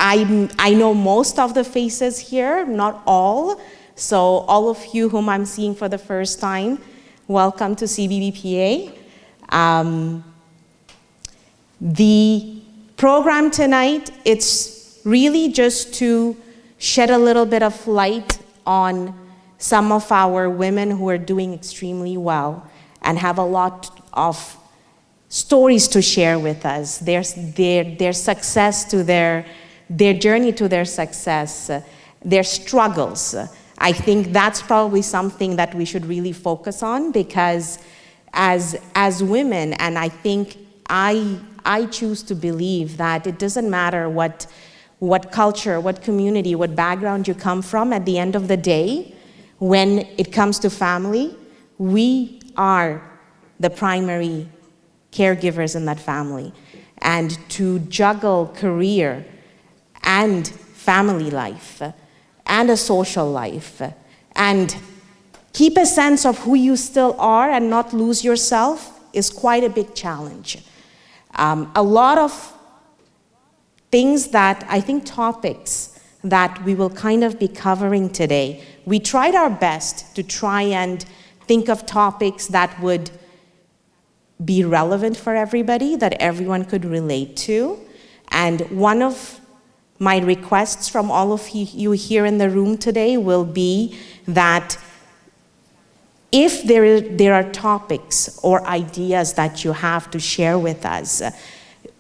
I know most of the faces here, not all. So all of you whom I'm seeing for the first time, welcome to CBBPA. The program tonight, it's really just to shed a little bit of light on some of our women who are doing extremely well and have a lot of stories to share with us, their success to their journey to their success, their struggles. I think that's probably something that we should really focus on, because as women, and I think I choose to believe that it doesn't matter what culture, what community, what background you come from, at the end of the day, when it comes to family, we are the primary caregivers in that family. And to juggle career and family life and a social life and keep a sense of who you still are and not lose yourself is quite a big challenge. A lot of things that I think topics that we will kind of be covering today, we tried our best to try and think of topics that would be relevant for everybody, that everyone could relate to. And one of my requests from all of you here in the room today will be that if there are topics or ideas that you have to share with us,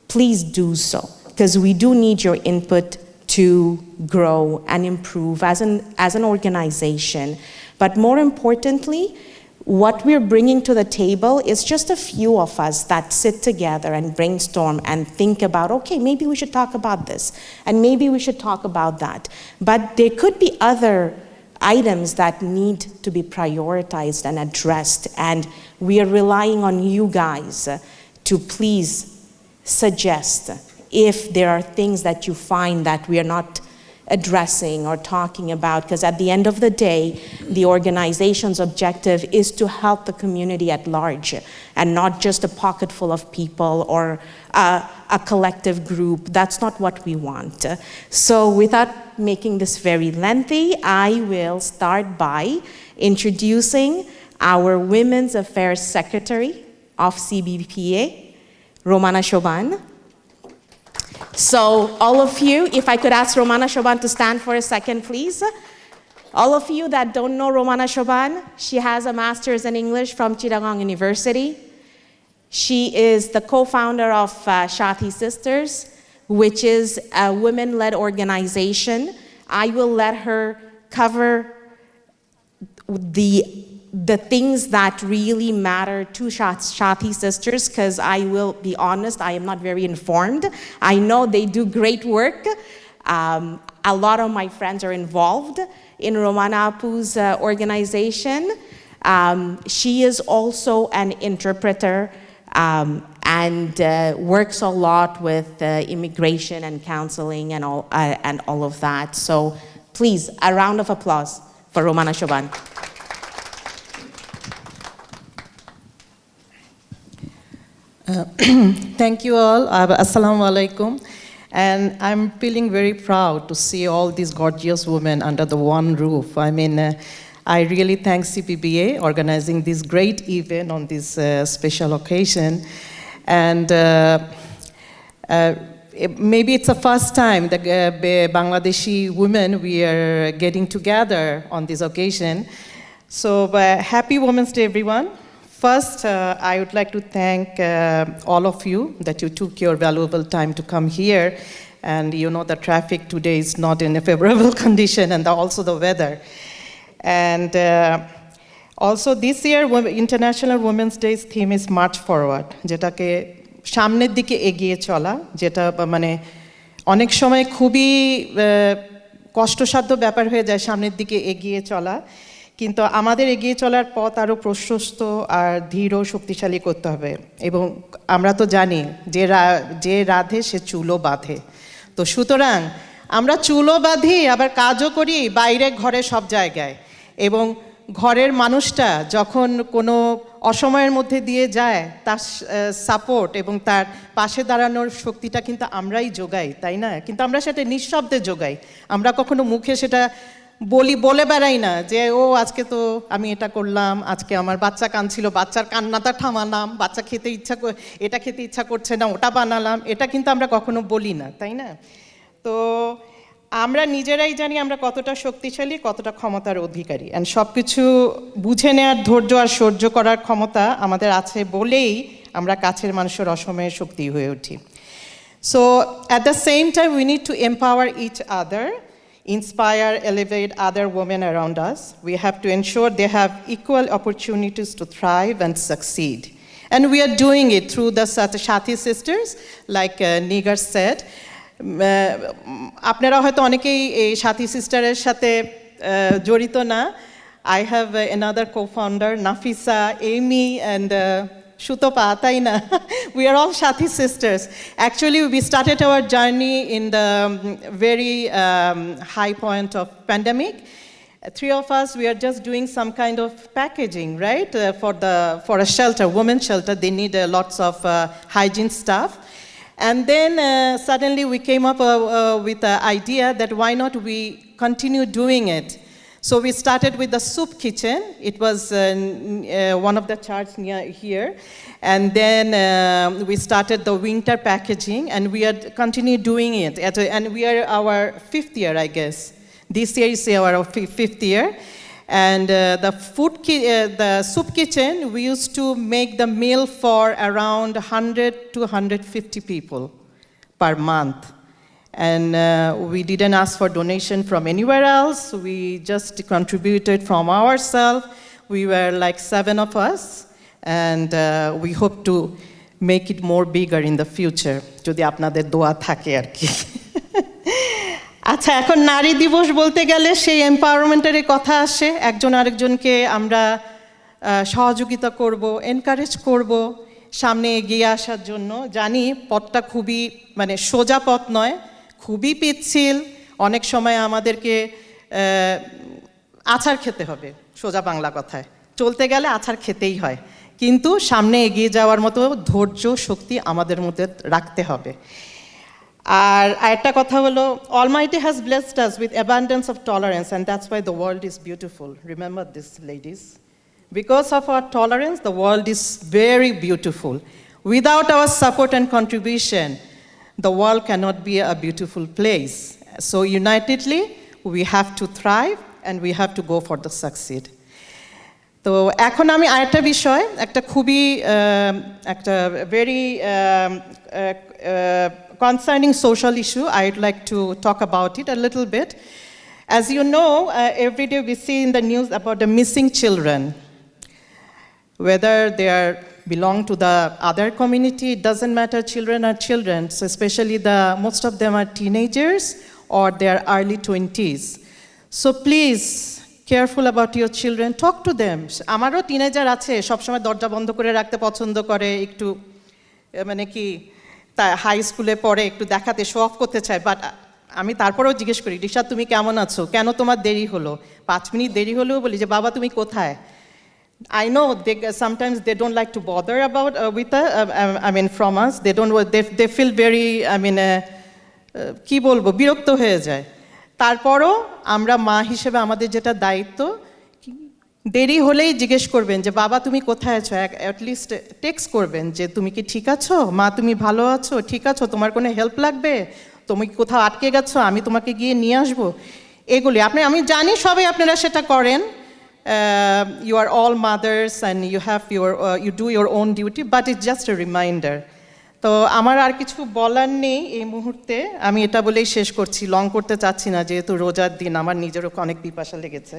please do so, because we do need your input to grow and improve as an organization. But more importantly, what we're bringing to the table is just a few of us that sit together and brainstorm and think about, okay, maybe we should talk about this, and maybe we should talk about that. But there could be other items that need to be prioritized and addressed, and we are relying on you guys to please suggest if there are things that you find that we are not addressing or talking about, because at the end of the day, the organization's objective is to help the community at large and not just a pocket full of people or a collective group. That's not what we want. So without making this very lengthy, I will start by introducing our Women's Affairs Secretary of CBBPA, Romana Shoban. So all of you, if I could ask Romana Shoban to stand for a second, please. All of you that don't know Romana Shoban, she has a master's in English from Chittagong University. She is the co-founder of Shathi Sisters, which is a women-led organization. I will let her cover the things that really matter to Shathi Sisters, because I will be honest, I am not very informed. I know they do great work. A lot of my friends are involved in Romana Apu's organization. She is also an interpreter and works a lot with immigration and counseling and all of that. So please, a round of applause for Romana Shoban. Thank you all. Assalamu alaikum. And I'm feeling very proud to see all these gorgeous women under the one roof. I mean, I really thank CBBPA organizing this great event on this special occasion. And maybe it's the first time that Bangladeshi women, we are getting together on this occasion. So happy Women's Day, everyone. First, I would like to thank all of you that you took your valuable time to come here. And you know the traffic today is not in a favorable condition, and also the weather. And also this year, International Women's Day's theme is March Forward, যেটাকে সামনের দিকে এগিয়ে চলা, যেটা মানে অনেক সময় খুবই কষ্টসাধ্য ব্যাপার হয়ে যায় সামনের দিকে এগিয়ে চলা। কিন্তু আমাদের এগিয়ে চলার পথ আরও প্রশস্ত আর ধীর ও শক্তিশালী করতে হবে। এবং আমরা তো জানি যে রাধে সে চুলও বাঁধে। তো সুতরাং আমরা চুলও বাঁধি, আবার কাজও করি বাইরে ঘরে সব জায়গায়। এবং ঘরের মানুষটা যখন কোনো অসময়ের মধ্যে দিয়ে যায় তার সাপোর্ট এবং তার পাশে দাঁড়ানোর শক্তিটা কিন্তু আমরাই যোগাই, তাই না? কিন্তু আমরা সেটা নিঃশব্দে যোগাই, আমরা কখনো মুখে সেটা বলে বেড়াই না যে ও আজকে তো আমি এটা করলাম, আজকে আমার বাচ্চা কাঁদছিল, বাচ্চার কান্নাটা থামালাম, বাচ্চা এটা খেতে ইচ্ছা করছে না, ওটা বানালাম, এটা কিন্তু আমরা কখনো বলি না, তাই না? তো আমরা নিজেরাই জানি আমরা কতটা শক্তিশালী, কতটা ক্ষমতার অধিকারী, অ্যান্ড সব কিছু বুঝে নেওয়ার ধৈর্য আর সহ্য করার ক্ষমতা আমাদের আছে বলেই আমরা কাছের মানুষের অসময়ে শক্তি হয়ে উঠি। So at the same time we need to empower each other, inspire, elevate other women around us. We have to ensure they have equal opportunities to thrive and succeed. And we are doing it through the Sathi sisters, like Nigar said. আপনারা হয়তো অনেকেই এই সাথী সিস্টারের সাথে জড়িত না। I have another co-founder, Nafisa, Amy, and Shutopa, তাই না? We are all Sathi sisters. Actually, we started our journey in the very high point of pandemic. Three of us, we are just doing some kind of packaging, right? For a shelter, women's shelter, they need lots of hygiene stuff. And then suddenly we came up with the idea that why not we continue doing it. So we started with the soup kitchen. It was one of the charts near here. And then we started the winter packaging, and we are continue doing it. And we are our 5th year, I guess. This year is our 5th year. And the soup kitchen, we used to make the meal for around 100 to 150 people per month. And we didn't ask for donation from anywhere else. We just contributed from ourselves. We were like 7 of us. And we hope to make it more bigger in the future. যদি আপনাদের দোয়া থাকে আর কি। আচ্ছা, এখন নারী দিবস বলতে গেলে সেই এম্পাওয়ারমেন্টের কথা আসে, একজন আরেকজনকে আমরা সহযোগিতা করব, এনকারেজ করব সামনে এগিয়ে আসার জন্য। জানি পথটা খুবই সোজা পথ নয়, খুবই পিচ্ছিল, অনেক সময় আমাদেরকে আছাড় খেতে হবে, সোজা বাংলা কথায় চলতে গেলে আছাড় খেতেই হয়, কিন্তু সামনে এগিয়ে যাওয়ার মতো ধৈর্য শক্তি আমাদের মধ্যে রাখতে হবে। আর একটা কথা হলো, Almighty has blessed us with abundance of tolerance, and that's why the world is beautiful. Remember this, ladies. Because of our tolerance, the world is very beautiful. Without our support and contribution, the world cannot be a beautiful place. So unitedly, we have to thrive, and we have to go for the succeed. তো এখন আমি আরেকটা বিষয়, একটা খুবই একটা very concerning social issue, I'd like to talk about it a little bit. As you know, every day we see in the news about the missing children. Whether they belong to the other community, it doesn't matter, children are children. So especially most of them are teenagers or they are early 20s. So please, careful about your children, talk to them. আমারও teenager আছে, সবসময় দরজা বন্ধ করে রাখতে পছন্দ করে, একটু কি হাই স্কুলে পড়ে, একটু দেখাতে শো অফ করতে চায়, বাট আমি তারপরেও জিজ্ঞেস করি, রিশা তুমি কেমন আছো, কেন তোমার দেরি হলো, 5 মিনিট দেরি হলেও বলি যে বাবা তুমি কোথায়। I know sometimes they don't like to bother about from us. They feel very, কি বলবো, বিরক্ত হয়ে যায়। তারপরও আমরা মা হিসেবে আমাদের যেটা দায়িত্ব, দেরি হলেই জিজ্ঞেস করবেন যে বাবা তুমি কোথায় আছো, অ্যাটলিস্ট টেক্সট করবেন যে তুমি কি ঠিক আছো, মা তুমি ভালো আছো, ঠিক আছো, তোমার কোনো হেল্প লাগবে, তুমি কোথাও আটকে গেছো, আমি তোমাকে গিয়ে নিয়ে আসবো। এগুলি আমি জানি সবাই আপনারা সেটা করেন, you are all mothers and you do your own duty, but it's just a reminder. তো আমার আর কিছু বলার নেই এই মুহূর্তে, আমি এটা বলেই শেষ করছি, লং করতে চাচ্ছি না, যেহেতু রোজার দিন, আমার নিজেরও অনেক পিপাসা লেগেছে।